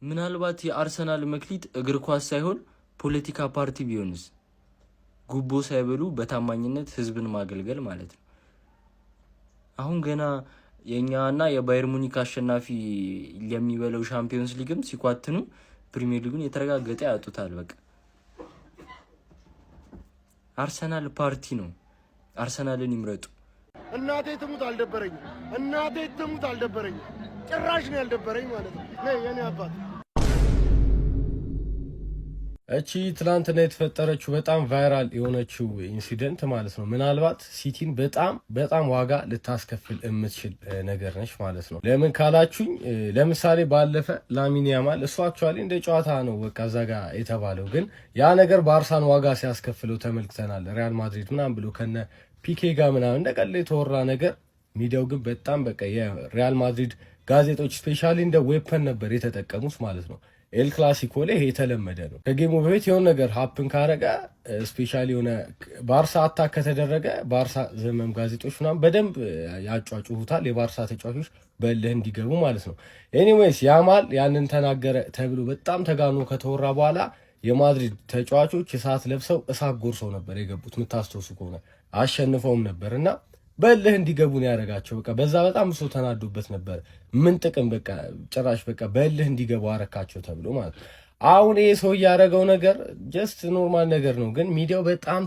ምናልባት የአርሰናል መክሊት እግር ኳስ ሳይሆን ፖለቲካ ፓርቲ ቢሆንስ? ጉቦ ሳይበሉ በታማኝነት ህዝብን ማገልገል ማለት ነው። አሁን ገና የኛና የባየር ሙኒክ አሸናፊ የሚበለው ሻምፒዮንስ ሊግም ሲኳትኑ ፕሪሚየር ሊጉን የተረጋገጠ ያጡታል። በቃ አርሰናል ፓርቲ ነው። አርሰናልን ይምረጡ። እናቴ ትሙት አልደበረኝ ጭራሽ ነው ያልደበረኝ ማለት ነው። የኔ አባት እቺ ትላንትና የተፈጠረችው በጣም ቫይራል የሆነችው ኢንሲደንት ማለት ነው ምናልባት ሲቲን በጣም ዋጋ ልታስከፍል የምትችል ነገር ነች ማለት ነው። ለምን ካላችሁኝ ለምሳሌ ባለፈ ላሚን ያማል እሱ አክቹአሊ እንደ ጨዋታ ነው በቃ ዘጋ የተባለው፣ ግን ያ ነገር ባርሳን ዋጋ ሲያስከፍለው ተመልክተናል። ሪያል ማድሪድ ምናምን ብሎ ከነ ፒኬ ጋር ምናምን እንደቀለ የተወራ ነገር፣ ሚዲያው ግን በጣም በቃ የሪያል ማድሪድ ጋዜጦች ስፔሻሊ እንደ ዌፐን ነበር የተጠቀሙት ማለት ነው። ኤል ክላሲኮ ላይ ይሄ የተለመደ ነው። ከጌሙ በፊት የሆነ ነገር ሀፕን ካረገ ስፔሻሊ የሆነ ባርሳ አታክ ከተደረገ ባርሳ ዘመም ጋዜጦች ምናምን በደንብ ያጫጩሁታል የባርሳ ተጫዋቾች በልህ እንዲገቡ ማለት ነው። ኤኒዌይስ ያማል ያንን ተናገረ ተብሎ በጣም ተጋኖ ከተወራ በኋላ የማድሪድ ተጫዋቾች እሳት ለብሰው እሳት ጎርሰው ነበር የገቡት። የምታስተውሱ ከሆነ አሸንፈውም ነበርና በልህ እንዲገቡ ነው ያደረጋቸው። በቃ በዛ በጣም ሰው ተናዶበት ነበር። ምን ጥቅም በቃ ጭራሽ በቃ በልህ እንዲገቡ አረካቸው ተብሎ ማለት ነው። አሁን ይሄ ሰው ያደረገው ነገር ጀስት ኖርማል ነገር ነው፣ ግን ሚዲያው በጣም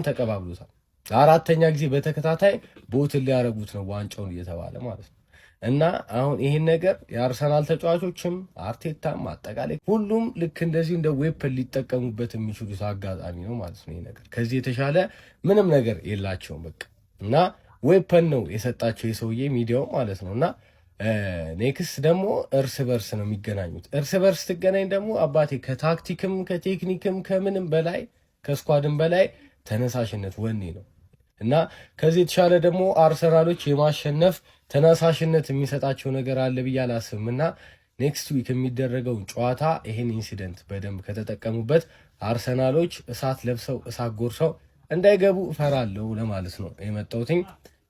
ተቀባብሉታል። ለአራተኛ ጊዜ በተከታታይ ቦትን ሊያረጉት ነው ዋንጫውን እየተባለ ማለት ነው። እና አሁን ይሄን ነገር የአርሰናል ተጫዋቾችም አርቴታም አጠቃላይ ሁሉም ልክ እንደዚህ እንደ ዌፐን ሊጠቀሙበት የሚችሉት አጋጣሚ ነው ማለት ነው። ይሄ ነገር ከዚህ የተሻለ ምንም ነገር የላቸውም በቃ። እና ዌፐን ነው የሰጣቸው የሰውዬ ሚዲያው ማለት ነው። እና ኔክስት ደግሞ እርስ በርስ ነው የሚገናኙት። እርስ በርስ ትገናኝ ደግሞ አባቴ ከታክቲክም ከቴክኒክም ከምንም በላይ ከስኳድም በላይ ተነሳሽነት ወኔ ነው። እና ከዚህ የተሻለ ደግሞ አርሰናሎች የማሸነፍ ተነሳሽነት የሚሰጣቸው ነገር አለ ብዬ አላስብም። እና ኔክስት ዊክ የሚደረገውን ጨዋታ ይሄን ኢንሲደንት በደንብ ከተጠቀሙበት አርሰናሎች እሳት ለብሰው እሳት ጎርሰው እንዳይገቡ እፈራለሁ ለማለት ነው የመጣሁት።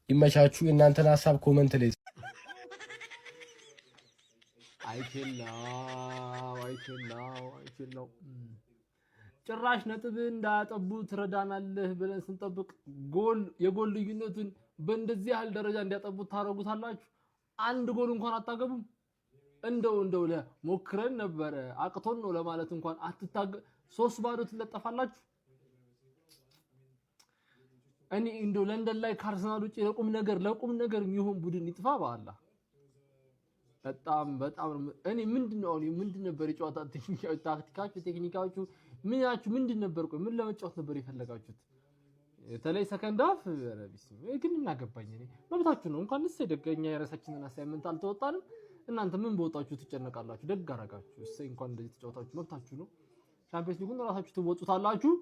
ይመቻችሁ። እናንተን ሐሳብ ኮሜንት ላይ አይችላው ጭራሽ ነጥብ እንዳያጠቡ ትረዳናለህ ብለን ስንጠብቅ የጎል ልዩነቱን በእንደዚህ ያህል ደረጃ እንዲያጠቡ ታረጉታላችሁ። አንድ ጎል እንኳን አታገቡም። እንደው ለሞክረን ነበረ አቅቶን ነው ለማለት እንኳን አትታገ 3-0 ትለጠፋላችሁ። እኔ እንደው ለንደን ላይ ከአርሰናል ውጪ ለቁም ነገር የሚሆን ቡድን ይጥፋ በአላህ። በጣም እኔ ምንድነው ነበር የጨዋታ ታክቲካችሁ ቴክኒካችሁ ምንድን ነበር? ቆይ ምን ለመጫወት ነበር የፈለጋችሁት? ተለይ ሰከንድ ሃፍ ረቢስ ግን እናገባኝ እኔ መብታችሁ ነው። እንኳን እሰይ ደገኛ የራሳችንን አሳይመንት አልተወጣንም። እናንተ ምን በወጣችሁ ትጨነቃላችሁ? ደግ አረጋችሁ። እሰይ እንኳን እንደዚህ ተጫወታችሁ መብታችሁ ነው። ቻምፒየንስ ሊጉን ራሳችሁ ትወጡታላችሁ።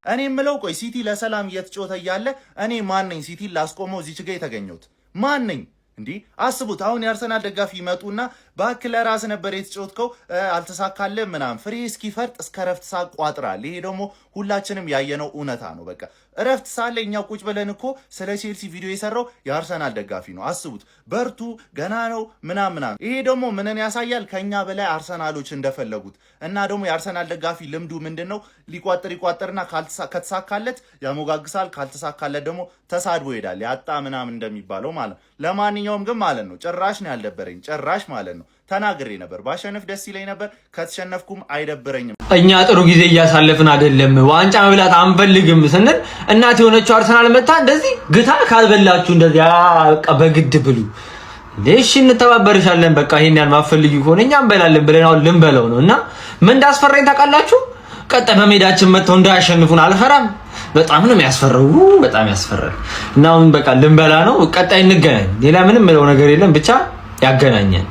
እኔ የምለው ቆይ ሲቲ ለሰላም እየተጫወተ እያለ እኔ ማን ነኝ ሲቲን ላስቆመው እዚህ ጋር የተገኘሁት ማን ነኝ እንዴ? አስቡት። አሁን የአርሰናል ደጋፊ ይመጡና ባክለ ራስ ነበር የተጫወትከው አልተሳካለም ምናምን ፍሬ እስኪፈርጥ እስከ ረፍት ሰዓት ቋጥራል። ይሄ ደግሞ ሁላችንም ያየነው እውነታ ነው። በቃ ረፍት ሰዓት ላይ እኛው ቁጭ ብለን እኮ ስለ ቼልሲ ቪዲዮ የሰራው የአርሰናል ደጋፊ ነው። አስቡት። በርቱ ገና ነው ምናምን። ይሄ ደግሞ ምንን ያሳያል? ከኛ በላይ አርሰናሎች እንደፈለጉት እና ደግሞ የአርሰናል ደጋፊ ልምዱ ምንድነው? ሊቋጥርና ከተሳካለት ያሞጋግሳል፣ ካልተሳካለት ደግሞ ተሳድቦ ይሄዳል። ያጣ ምናምን እንደሚባለው ማለት። ለማንኛውም ግን ማለት ነው ጭራሽ ነው ያልደበረኝ ጭራሽ ማለት ነው። ተናግሬ ነበር ባሸነፍ ደስ ይለኝ ነበር፣ ከተሸነፍኩም አይደብረኝም። እኛ ጥሩ ጊዜ እያሳለፍን አይደለም ዋንጫ መብላት አንፈልግም ስንል እናት የሆነችው አርሰናል መጣ እንደዚህ ግታ ካልበላችሁ እንደዚህ በቃ በግድ ብሉ እሺ እንተባበርሻለን በቃ ይሄን ያን ማፈልጊ ከሆነ እኛ እንበላለን ብለን አሁን ልንበላው ነው። እና ምን እንዳስፈራኝ ታውቃላችሁ? ቀጣይ በሜዳችን መጥተው እንዳያሸንፉን አልፈራም። በጣም ነው የሚያስፈራው፣ በጣም ያስፈራል። እና አሁን በቃ ልንበላ ነው። ቀጣይ እንገናኝ። ሌላ ምንም ምለው ነገር የለም፣ ብቻ ያገናኘን።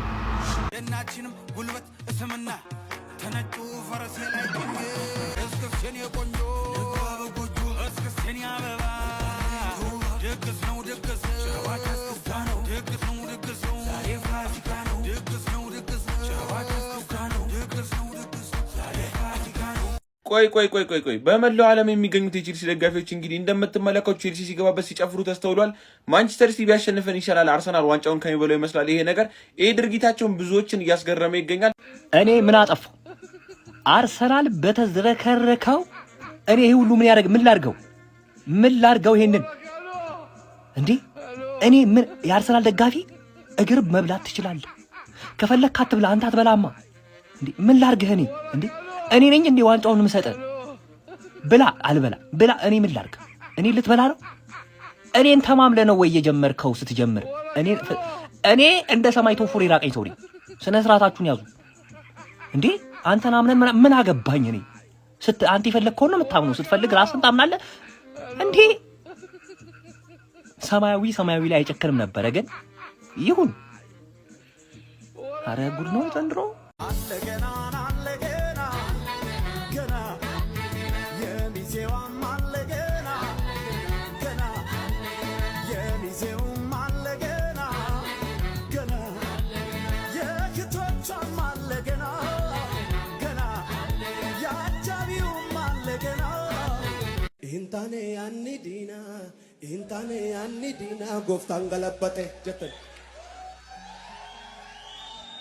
ቆይ በመላው ዓለም የሚገኙት የቼልሲ ደጋፊዎች እንግዲህ እንደምትመለከቱት ቼልሲ ሲገባበት ሲጨፍሩ ተስተውሏል። ማንቸስተር ሲቲ ቢያሸንፈን ይሻላል፣ አርሰናል ዋንጫውን ከሚበላው ይመስላል ይሄ ነገር። ይሄ ድርጊታቸውን ብዙዎችን እያስገረመ ይገኛል። እኔ ምን አጠፋው? አርሰናል በተዝረከረከው እኔ ይሄ ሁሉ ምን ላድርገው ይሄንን እንዴ? እኔ ምን የአርሰናል ደጋፊ እግር መብላት ትችላለህ፣ ከፈለክ አትብላ፣ አንተ አትበላማ እንዴ? ምን ላድርግህ እኔ እንዴ? እኔ ነኝ እንዴ ዋንጫውን የምሰጠህ? ብላ አልበላ ብላ እኔ ምን ላድርግ? እኔ ልትበላ ነው? እኔን ተማምለ ነው ወይ የጀመርከው? ስትጀምር እኔ እንደ ሰማይ ቶፎር ይራቀኝ ሰው ነኝ። ስነ ስርዓታችሁን ያዙ እንዴ! አንተን አምነን ምን አገባኝ እኔ? አንተ የፈለግከውን ነው የምታምነው። ስትፈልግ ራስን ታምናለህ እንዴ? ሰማያዊ ላይ አይጨክንም ነበረ፣ ግን ይሁን። አረ ጉድ ነው ዘንድሮ። Intane anni dina goftan galapate jatan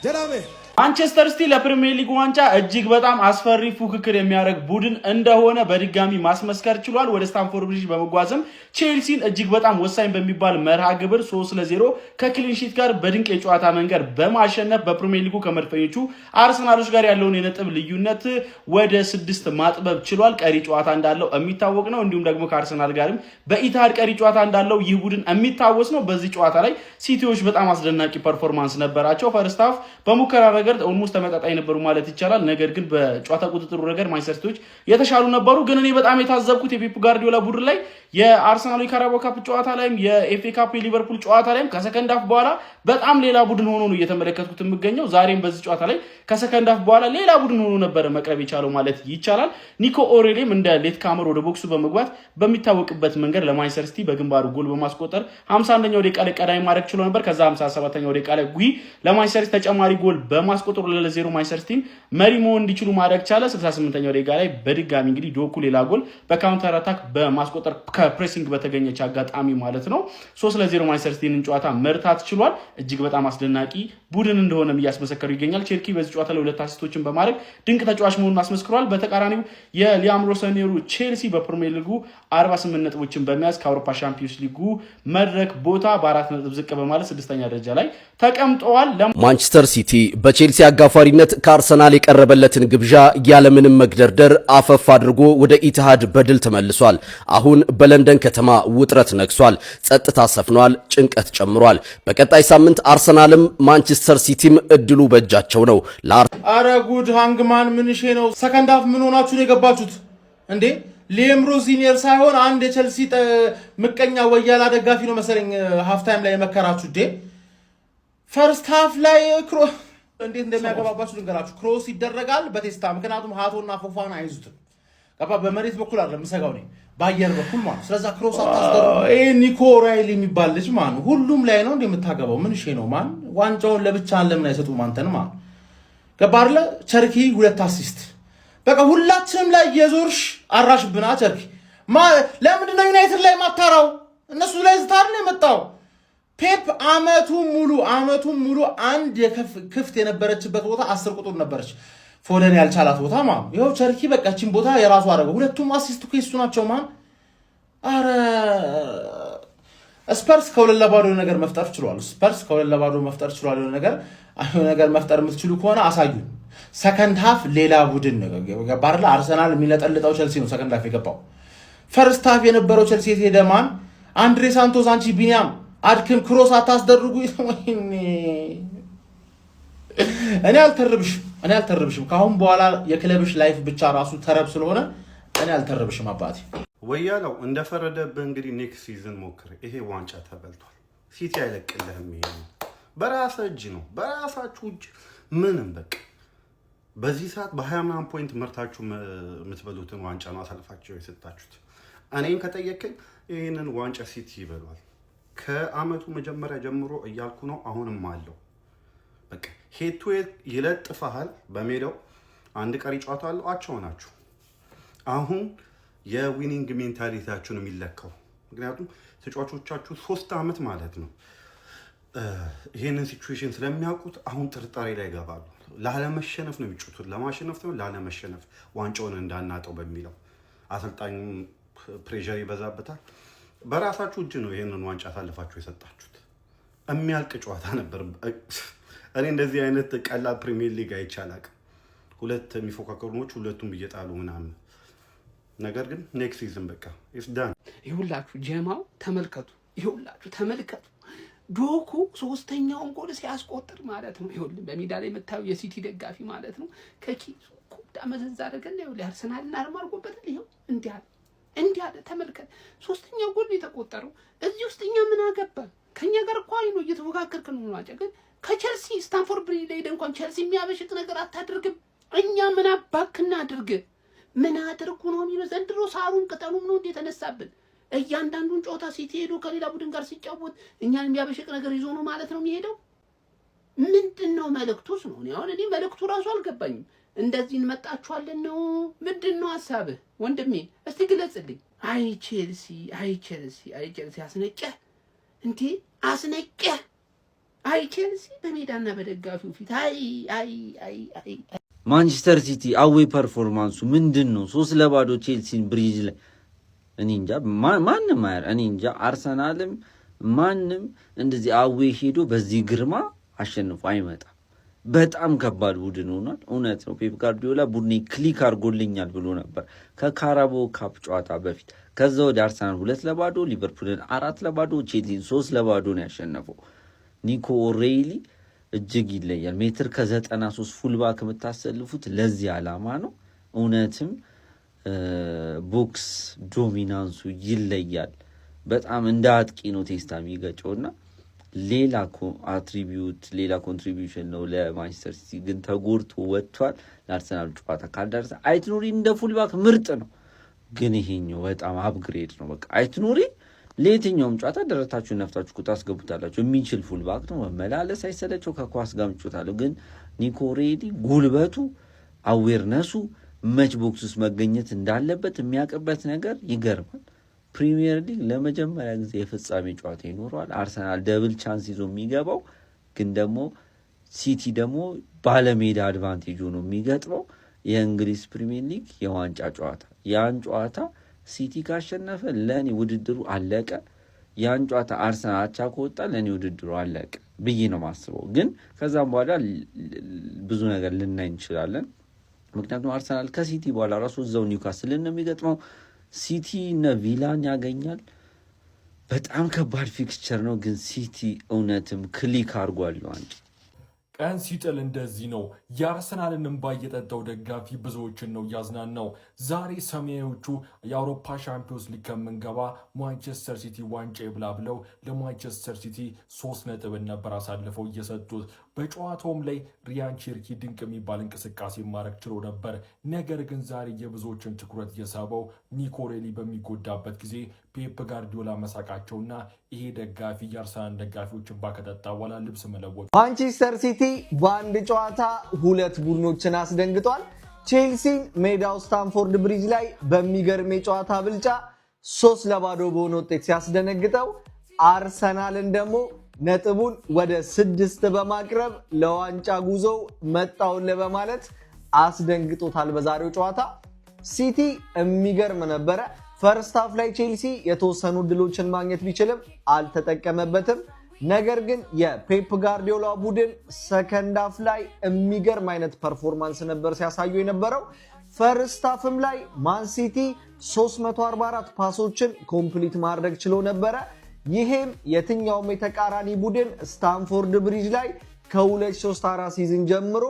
ጀራሜ ማንቸስተር ሲቲ ለፕሪሚየር ሊግ ዋንጫ እጅግ በጣም አስፈሪ ፉክክር የሚያደርግ ቡድን እንደሆነ በድጋሚ ማስመስከር ችሏል። ወደ ስታንፎርድ ብሪጅ በመጓዝም ቼልሲን እጅግ በጣም ወሳኝ በሚባል መርሃ ግብር 3-0 ከክሊንሺት ጋር በድንቅ የጨዋታ መንገድ በማሸነፍ በፕሪሚየር ሊጉ ከመድፈኞቹ አርሰናሎች ጋር ያለውን የነጥብ ልዩነት ወደ 6 ማጥበብ ችሏል። ቀሪ ጨዋታ እንዳለው የሚታወቅ ነው። እንዲሁም ደግሞ ከአርሰናል ጋርም በኢታድ ቀሪ ጨዋታ እንዳለው ይህ ቡድን የሚታወስ ነው። በዚህ ጨዋታ ላይ ሲቲዎች በጣም አስደናቂ ፐርፎርማንስ ነበራቸው። ፈርስት ሃፍ በሙከራ ነገር ኦልሞስት ተመጣጣኝ ነበሩ ማለት ይቻላል። ነገር ግን በጨዋታ ቁጥጥሩ ረገድ ማንቸስተር ሲቲዎች የተሻሉ ነበሩ። ግን እኔ በጣም የታዘብኩት የፔፕ ጋርዲዮላ ቡድን ላይ የአርሰናል የካራባኦ ካፕ ጨዋታ ላይም የኤፍኤ ካፕ የሊቨርፑል ጨዋታ ላይም ከሰከንድ ሃፍ በኋላ በጣም ሌላ ቡድን ሆኖ ነው እየተመለከትኩት የሚገኘው። ዛሬም በዚህ ጨዋታ ላይ ከሰከንድ ሃፍ በኋላ ሌላ ቡድን ሆኖ ነበር መቅረብ የቻለው ማለት ይቻላል። ኒኮ ኦሬሊም እንደ ሌት ካመር ወደ ቦክሱ በመግባት በሚታወቅበት መንገድ ለማንቸስተር ሲቲ በግንባሩ ጎል በማስቆጠር 51ኛው ደቂቃ ላይ ቀዳሚ ማድረግ ችሎ ነበር። ከዛ 57ኛው ደቂቃ ላይ ጉይ ለማንቸስተር ሲቲ ተጨማሪ ጎል በማስቆጠሩ ለ0 ማንቸስተር ሲቲ መሪ መሆን እንዲችሉ ማድረግ ቻለ። 68ኛው ደቂቃ ላይ በድጋሚ እንግዲህ ዶኩ ሌላ ጎል በካውንተር አታክ በማስቆጠር ከፕሬሲንግ በተገኘች አጋጣሚ ማለት ነው 3-0 ማንቸስተር ሲቲን ጨዋታ መርታት ችሏል። እጅግ በጣም አስደናቂ ቡድን እንደሆነም እያስመሰከሩ ይገኛል። ቼልሲ በዚህ ጨዋታ ላይ 2 አሲስቶችን በማድረግ ድንቅ ተጫዋች መሆኑን አስመስክሯል። በተቃራኒው የሊያም ሮሰኔሩ ቼልሲ በፕሪሚየር ሊጉ 48 ነጥቦችን በመያዝ ከአውሮፓ ሻምፒዮንስ ሊጉ መድረክ ቦታ በ4 ነጥብ ዝቅ በማለት 6ኛ ደረጃ ላይ ተቀምጠዋል። ማንቸስተር ሲቲ በቼልሲ አጋፋሪነት ከአርሰናል የቀረበለትን ግብዣ ያለምንም መግደርደር አፈፍ አድርጎ ወደ ኢትሃድ በድል ተመልሷል። አሁን በለንደን ከተማ ውጥረት ነግሷል። ጸጥታ ሰፍኗል። ጭንቀት ጨምሯል። በቀጣይ ሳምንት አርሰናልም ማንቸስተር ሲቲም እድሉ በእጃቸው ነው። አረ ጉድ ሃንግማን ምንሼ ነው። ሰከንድ ሃፍ ምን ሆናችሁ ነው የገባችሁት እንዴ? ሌምሮ ሲኒየር ሳይሆን አንድ የቼልሲ ምቀኛ ወያላ ደጋፊ ነው መሰለኝ ሃፍ ታይም ላይ የመከራችሁ እንዴ? ፈርስት ሃፍ ላይ እንዴት እንደሚያገባባችሁ ልንገራችሁ። ክሮስ ይደረጋል በቴስታ ምክንያቱም ሃቶና ፎፋና አይዙትም። ገባ በመሬት በኩል አይደለም ምሰጋው ነው በአየር በኩል ማለት። ስለዛ ክሮስ አታስደርጉ። ኒኮ ራይሊ የሚባል ልጅ ማን ሁሉም ላይ ነው እንደምታገባው ምን ነው ማን ዋንጫውን ለብቻ ለምን አይሰጡም አንተን ማን ገባ አይደለ? ቸርኪ 2 አሲስት በቃ ሁላችንም ላይ የዞርሽ አራሽብና ቸርኪ ለምንድን ነው ዩናይትድ ላይ ማታራው? እነሱ ላይ ዝታር ነው የመጣው። ፔፕ አመቱን ሙሉ አንድ ክፍት የነበረችበት ቦታ 10 ቁጥር ነበረች። ፎደን ያልቻላት ቦታ ማን ይኸው ቸርኪ በቃችን ቦታ የራሱ አደረገው። 2ቱም አሲስት ከሱ ናቸው ማን። አረ ስፐርስ ከሁለት ለባዶ ነገር መፍጠር ችሏል። ነገር መፍጠር የምትችሉ ከሆነ አሳዩ። ሰከንድ ሃፍ ሌላ ቡድን ባርላ አርሰናል የሚለጠልጠው ቸልሲ ነው ሰከንድ ሃፍ የገባው። ፈርስት ሃፍ የነበረው ቸልሲ የሄደ ማን አንድሬ ሳንቶስ አንቺ ቢኒያም አድክም ክሮስ አታስደርጉ። እኔ አልተርብሽም። ካሁን በኋላ የክለብሽ ላይፍ ብቻ ራሱ ተረብ ስለሆነ እኔ አልተርብሽም አባቴ። ወያለው እንደፈረደብህ እንግዲህ ኔክስት ሲዝን ሞክር። ይሄ ዋንጫ ተበልቷል። ሲቲ አይለቅልህም። ይሄ በራስህ እጅ ነው፣ በራሳችሁ እጅ ምንም በቃ በዚህ ሰዓት በ20 ፖይንት መርታችሁ የምትበሉትን ዋንጫ ነው አሳልፋችሁ የሰጣችሁት። እኔን ከጠየቅኝ ይህንን ዋንጫ ሲቲ ይበሏል። ከአመቱ መጀመሪያ ጀምሮ እያልኩ ነው። አሁንም አለው በቃ ሄድ ቱ ሄድ ይለጥፈሃል። በሜዳው አንድ ቀሪ ጨዋታ አለው። አቻው ናችሁ አሁን የዊኒንግ ሜንታሊቲያችሁ ነው የሚለካው። ምክንያቱም ተጫዋቾቻችሁ 3 ዓመት ማለት ነው ይሄንን ሲቹዌሽን ስለሚያውቁት አሁን ጥርጣሬ ላይ ይገባሉ። ላለመሸነፍ ነው የሚጫወቱት፣ ለማሸነፍ ነው ላለመሸነፍ፣ ዋንጫውን እንዳናጠው በሚለው አሰልጣኙም ፕሬሸር ይበዛበታል። በራሳችሁ እጅ ነው ይሄንን ዋንጫ አሳልፋችሁ የሰጣችሁት። የሚያልቅ ጨዋታ ነበር። እኔ እንደዚህ አይነት ቀላል ፕሪሚየር ሊግ አይቻላቅ። ሁለት የሚፎካከሩ ነው ሁለቱም እየጣሉ ምናምን። ነገር ግን ኔክስት ሲዝን በቃ ኢትስ ዳን። ይሁላችሁ ጀማው ተመልከቱ፣ ይሁላችሁ ተመልከቱ። ዶኩ ሶስተኛውን ጎል ሲያስቆጥር ማለት ነው። ይሁን በሜዳ ላይ የምታዩ የሲቲ ደጋፊ ማለት ነው ከኪሱ ኮዳ መዘዝ አደረገና ይሁን አርሰናልና አርማርጎበት ይሁን እንዲህ አለ ተመልከት። ሶስተኛው ጎል የተቆጠረው እዚህ ውስጥ እኛ ምን አገባን? ከኛ ጋር እኮ አይኑ እየተፎካከርክ ነው ማለት ግን ከቸልሲ ስታንፎርድ ብሪጅ ላይ እንኳን ቸልሲ የሚያበሽቅ ነገር አታደርግም። እኛ ምን አባክና አድርግ ምን አድርጉ ነው የሚለው ዘንድሮ ሳሩን ቅጠሉም ነው እንዴ ተነሳብን። እያንዳንዱን ጨዋታ ሲቲ ሄዶ ከሌላ ቡድን ጋር ሲጫወት እኛን የሚያበሽቅ ነገር ይዞ ነው ማለት ነው የሚሄደው። ምንድነው መልእክቱስ ነው? እኔ መልእክቱ ራሱ አልገባኝም። እንደዚህ እንመጣችኋለን ነው ምንድነው ሐሳብህ ወንድሜ? እስቲ ግለጽልኝ። አይ ቼልሲ አስነቀህ እንዴ አስነቀህ። አይ ቼልሲ በሜዳና በደጋፊው ፊት አይ ማንቸስተር ሲቲ አዌ ፐርፎርማንሱ ምንድነው? 3-0 ቼልሲን ብሪጅ ላይ እኔ እንጃ ማንም አያር እኔ እንጃ አርሰናልም ማንም እንደዚህ አዌ ሄዶ በዚህ ግርማ አሸንፎ አይመጣም። በጣም ከባድ ቡድን ሆኗል። እውነት ነው ፔፕ ጋርዲዮላ ቡድኔ ክሊክ አድርጎልኛል ብሎ ነበር ከካራቦ ካፕ ጨዋታ በፊት። ከዛ ወደ አርሰናል 2-0 ሊቨርፑልን 4-0 ቼልሲን 3-0 ነው ያሸነፈው። ኒኮ ኦሬይሊ እጅግ ይለያል። ሜትር ከ93 ፉልባክ የምታሰልፉት ለዚህ ዓላማ ነው። እውነትም ቦክስ ዶሚናንሱ ይለያል። በጣም እንደ አጥቂ ነው ቴስታ የሚገጨውና ሌላ አትሪቢዩት ሌላ ኮንትሪቢዩሽን ነው ለማንቸስተር ሲቲ። ግን ተጎድቶ ወጥቷል። ለአርሰናል ጨዋታ ካልደረሰ አይትኑሪ እንደ ፉልባክ ምርጥ ነው። ግን ይሄኛው በጣም አፕግሬድ ነው። በቃ አይትኑሪ ለየትኛውም ጨዋታ ደረታችሁን ነፍታችሁ ቁጣ አስገቡታላችሁ። የሚችል ፉልባክ ነው። መመላለስ አይሰለቸው፣ ከኳስ ጋር ምጮታል። ግን ኒኮ ሬዲ ጉልበቱ፣ አዌርነሱ፣ መች ቦክስ ውስጥ መገኘት እንዳለበት የሚያውቅበት ነገር ይገርማል። ፕሪሚየር ሊግ ለመጀመሪያ ጊዜ የፍጻሜ ጨዋታ ይኖረዋል። አርሰናል ደብል ቻንስ ይዞ የሚገባው ግን ደግሞ ሲቲ ደግሞ ባለሜዳ አድቫንቴጅ ሆኖ የሚገጥመው የእንግሊዝ ፕሪሚየር ሊግ የዋንጫ ጨዋታ። ያን ጨዋታ ሲቲ ካሸነፈ ለእኔ ውድድሩ አለቀ። ያን ጨዋታ አርሰናል አቻ ከወጣ ለእኔ ውድድሩ አለቀ ብዬ ነው ማስበው። ግን ከዛም በኋላ ብዙ ነገር ልናይ እንችላለን። ምክንያቱም አርሰናል ከሲቲ በኋላ ራሱ እዛው ኒውካስልን ነው የሚገጥመው። ሲቲ እነ ቪላን ያገኛል። በጣም ከባድ ፊክስቸር ነው። ግን ሲቲ እውነትም ክሊክ አድርጓል ዋንጫ። ቀን ሲጥል እንደዚህ ነው። የአርሰናልን እንባ የጠጣው ደጋፊ ብዙዎችን ነው ያዝናናው። ዛሬ ሰማያዊዎቹ የአውሮፓ ሻምፒዮንስ ሊግ ከምንገባ ማንቸስተር ሲቲ ዋንጫ ይብላ ብለው ለማንቸስተር ሲቲ 3 ነጥብን ነበር አሳልፈው እየሰጡት። በጨዋታውም ላይ ሪያን ቼርኪ ድንቅ የሚባል እንቅስቃሴ ማድረግ ችሎ ነበር። ነገር ግን ዛሬ የብዙዎችን ትኩረት የሳበው ኒኮ ሬሊ በሚጎዳበት ጊዜ ፔፕ ጋርዲዮላ መሳቃቸውና ይሄ ደጋፊ የአርሰናል ደጋፊዎችን ባከጠጣ በኋላ ልብስ መለወጡ። ማንቸስተር ሲቲ በአንድ ጨዋታ 2 ቡድኖችን አስደንግጧል። ቼልሲን ሜዳው ስታንፎርድ ብሪጅ ላይ በሚገርም የጨዋታ ብልጫ 3-0 በሆነ ውጤት ሲያስደነግጠው፣ አርሰናልን ደግሞ ነጥቡን ወደ 6 በማቅረብ ለዋንጫ ጉዞው መጣውን በማለት አስደንግጦታል። በዛሬው ጨዋታ ሲቲ የሚገርም ነበረ። ፈርስት ሃፍ ላይ ቼልሲ የተወሰኑ ድሎችን ማግኘት ቢችልም አልተጠቀመበትም። ነገር ግን የፔፕ ጋርዲዮላ ቡድን ሰከንድ ሃፍ ላይ የሚገርም አይነት ፐርፎርማንስ ነበር ሲያሳዩ የነበረው። ፈርስት ሃፍም ላይ ማን ሲቲ 344 ፓሶችን ኮምፕሊት ማድረግ ችሎ ነበረ። ይሄም የትኛውም የተቃራኒ ቡድን ስታንፎርድ ብሪጅ ላይ ከ2034 ሲዝን ጀምሮ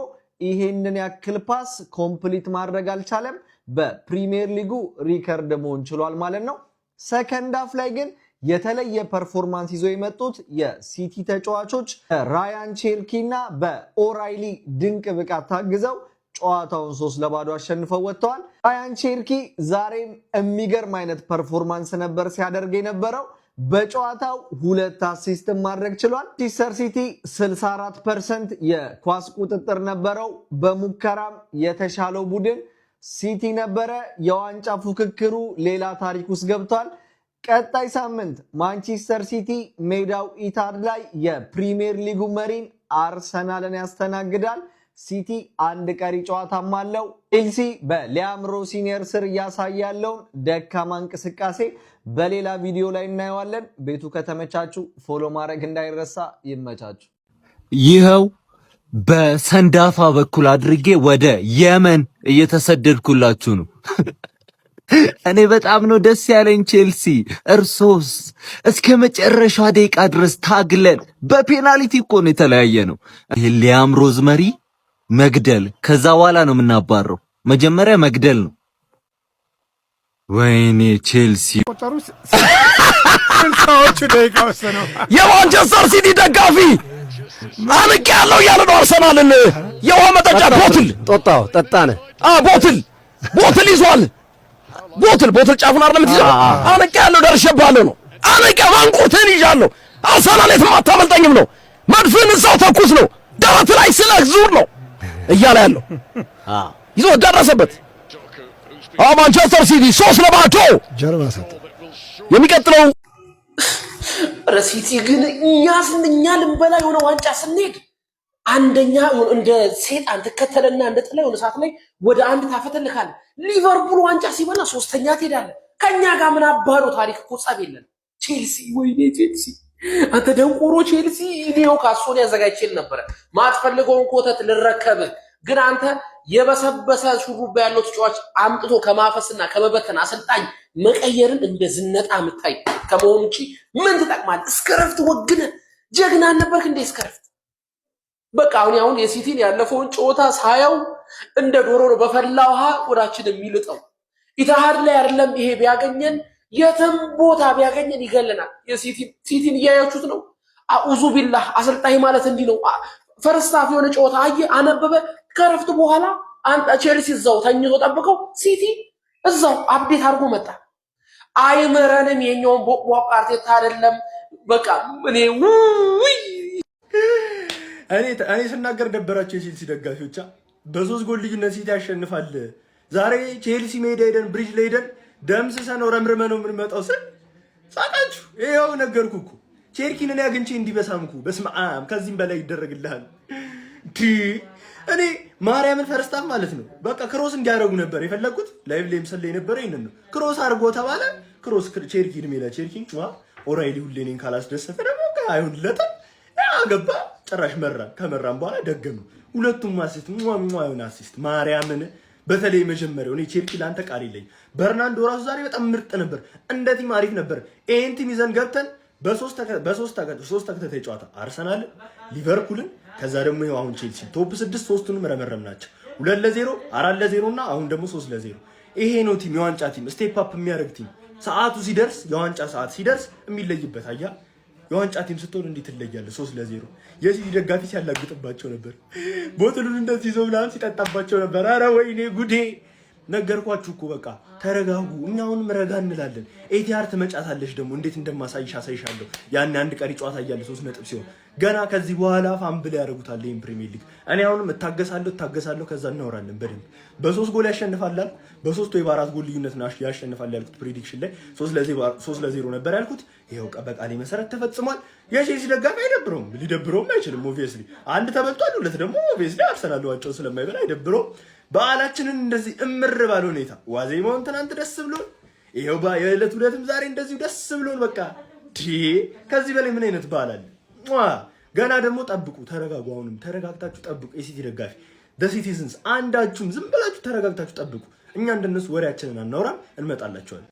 ይሄንን ያክል ፓስ ኮምፕሊት ማድረግ አልቻለም። በፕሪሚየር ሊጉ ሪከርድ መሆን ችሏል ማለት ነው። ሰከንድ ሃፍ ላይ ግን የተለየ ፐርፎርማንስ ይዘው የመጡት የሲቲ ተጫዋቾች ራያን ቼርኪ እና በኦራይሊ ድንቅ ብቃት ታግዘው ጨዋታውን 3-0 አሸንፈው ወጥተዋል። ራያን ቼርኪ ዛሬም የሚገርም አይነት ፐርፎርማንስ ነበር ሲያደርግ የነበረው። በጨዋታው 2 አሲስት ማድረግ ችሏል። ማንቸስተር ሲቲ 64% የኳስ ቁጥጥር ነበረው። በሙከራም የተሻለው ቡድን ሲቲ ነበረ። የዋንጫ ፉክክሩ ሌላ ታሪክ ውስጥ ገብቷል። ቀጣይ ሳምንት ማንቸስተር ሲቲ ሜዳው ኢታድ ላይ የፕሪሚየር ሊጉ መሪን አርሰናልን ያስተናግዳል። ሲቲ አንድ ቀሪ ጨዋታም አለው። ቼልሲ በሊያም ሮሲኒየር ስር እያሳየ ያለውን ደካማ እንቅስቃሴ በሌላ ቪዲዮ ላይ እናየዋለን። ቤቱ ከተመቻችሁ ፎሎ ማድረግ እንዳይረሳ። ይመቻችሁ። ይኸው በሰንዳፋ በኩል አድርጌ ወደ የመን እየተሰደድኩላችሁ ነው። እኔ በጣም ነው ደስ ያለኝ። ቼልሲ እርሶስ? እስከ መጨረሻ ደቂቃ ድረስ ታግለን በፔናልቲ እኮ ነው የተለያየ ነው። ሊያም ሮዝመሪ መግደል፣ ከዛ በኋላ ነው የምናባረው። መጀመሪያ መግደል ነው። ወይኔ ቼልሲ የማንቸስተር ሲቲ ደጋፊ አንቅ ያለው እያለ ነው አርሰናልን። የውሃ መጠጫ ቦትል ጦጣው ጠጣነ ቦትል ይዟል። ቦትል ጫፉን አይደለም ትይዘው። አንቅ ያለው ደርሼብሃለሁ ነው። አንቅ ማንቁርትን ይዣለሁ። አርሰናል የትም አታመልጠኝም ነው። መድፍን እዛው ተኩስ ነው። ደረት ላይ ስለህ ዙር ነው እያለ ያለው ይዞ ደረሰበት። ማንቸስተር ሲቲ 3-0 ጀርባ ሰጠ። የሚቀጥለው ሲቲ ግን እኛ ልንበላ የሆነ ዋንጫ ስንሄድ አንደኛ እንደ ሴጣን ተከተለና እንደ ጥላ የሆነ ሰዓት ላይ ወደ አንድ ታፈተልካለ። ሊቨርፑል ዋንጫ ሲበላ ሶስተኛ ትሄዳለ። ከኛ ጋር ምን አባሮ ታሪክ እኮ ጸብ የለን። ቼልሲ ወይኔ ቼልሲ አንተ ደንቆሮ ቼልሲ እኔው ካሶን ያዘጋጅል ነበር ማትፈልገውን ኮተት ልረከብ። ግን አንተ የበሰበሰ ሹሩባ ያለው ተጫዋች አምጥቶ ከማፈስና ከመበተን አሰልጣኝ መቀየርን እንደ ዝነጣ ምታይ ከመሆኑ እንጂ ምን ትጠቅማል? እስከረፍት ወግነ ጀግና ነበርክ እንደ እስከረፍት። በቃ አሁን የሲቲን ያለፈውን ጨዋታ ሳያው እንደ ዶሮ ነው በፈላ ውሃ ወዳችን የሚልጠው። ኢታሃድ ላይ አይደለም ይሄ ቢያገኘን የትም ቦታ ቢያገኘን ይገለናል። የሲቲን እያያችሁት ነው። አኡዙ ቢላህ አሰልጣኝ ማለት እንዲህ ነው። ፈርስታፍ የሆነ ጨዋታ አነበበ። ከረፍት በኋላ አንተ ቼልሲ እዛው ተኝቶ ጠብቀው ሲቲ እዛው አፕዴት አድርጎ መጣ። አይመረንም የኛውን ቦቅቧቅ አርቴታ አይደለም። በቃ እኔ ስናገር ደበራቸው የቼልሲ ደጋፊዎች። በ3 ጎል ልዩነት ሲቲ ያሸንፋል። ዛሬ ቼልሲ ሜዳ ሄደን ብሪጅ ላይ ሄደን ደምስሰን ነው ረምርመን ነው የምንመጣው ስል ሳቃችሁ። ይኸው ነገርኩ እኮ ቼርኪን እኔ አግኝቼ እንዲበሳምኩ በስመ አብ ከዚህም በላይ ይደረግልሃል። እኔ ማርያምን ፈርስታፍ ማለት ነው በቃ ክሮስ እንዲያደርጉ ነበር የፈለኩት። ላይቭ ላይ ምሰለ የነበረ ይሄንን ነው። ክሮስ አድርጎ ተባለ። ክሮስ ቼርኪን ሜላ ቼርኪን ኦራይሊ ሁሌ እኔን ካላስደሰተ ደግሞ አይሆንለትም። ገባ ጭራሽ ከመራን በኋላ ደገሙ። ሁለቱም አሲስት የሆነ አሲስት ማርያምን በተለይ መጀመሪያው እኔ ቼልሲ ላንተ ቃል የለኝ። በርናንዶ ራሱ ዛሬ በጣም ምርጥ ነበር። እንደ ቲም አሪፍ ነበር። ይሄን ቲም ይዘን ገብተን በሶስት ተከታታይ ጨዋታ አርሰናል፣ ሊቨርፑልን ከዛ ደግሞ ይሄው አሁን ቼልሲ ቶፕ 6 ሶስቱንም ረመረምናቸው 2-0 4-0 እና አሁን ደግሞ 3-0። ይሄ ነው ቲም የዋንጫ ቲም ስቴፕ አፕ የሚያደርግ ቲም። ሰዓቱ ሲደርስ የዋንጫ ሰዓት ሲደርስ የሚለይበት አያ የዋንጫ ቲም ስትሆን እንዴት ትለያለህ? 3-0 የሲቲ ደጋፊ ሲያላግጥባቸው ነበር። ቦትሉን እንደዚህ ይዘው ምናምን ሲጠጣባቸው ነበር። አረ ወይኔ ጉዴ! ነገርኳችሁ እኮ በቃ ተረጋጉ። እኛ አሁንም ረጋ እንላለን። ኤቲአር ትመጫታለሽ ደግሞ እንዴት እንደማሳይሽ አሳይሻለሁ። ያን አንድ ቀሪ ጨዋታ እያለ 3 ነጥብ ሲሆን ገና ከዚህ በኋላ ፋምብል ያደርጉታል ይሄን ፕሪሚየር ሊግ። እኔ አሁንም እታገሳለሁ ከዛ እናወራለን በደንብ። በ3 ጎል ያሸንፋል፣ በ3 ወይ በ4 ጎል ልዩነት ያሸንፋል ያልኩት ፕሬዲክሽን ላይ 3-0 ነበር ያልኩት። ይሄው በቃሌ መሰረት ተፈጽሟል። የቼልሲ ደጋፊ አይደብረውም፣ ሊደብረውም አይችልም። ኦብቪየስሊ አንድ ተበልቷል፣ ሁለት ደግሞ ኦብቪየስሊ አርሰናል ዋንጫው ስለማይበላ አይደብረውም። በዓላችንን እንደዚህ እምር ባለ ሁኔታ ዋዜማውን ትናንት ደስ ብሎን ይሄው የዕለት ሁለትም ዛሬ እንደዚሁ ደስ ብሎን በቃ ከዚህ በላይ ምን አይነት በዓል አለ? ገና ደግሞ ጠብቁ፣ ተረጋጉ። አሁንም ተረጋግታችሁ ጠብቁ። የሲቲ ደጋፊ ሲቲዝንስ አንዳችሁም ዝም ብላችሁ ተረጋግታችሁ ጠብቁ። እኛ እንደነሱ ወሬያችንን አናወራም፣ እንመጣላችኋለን።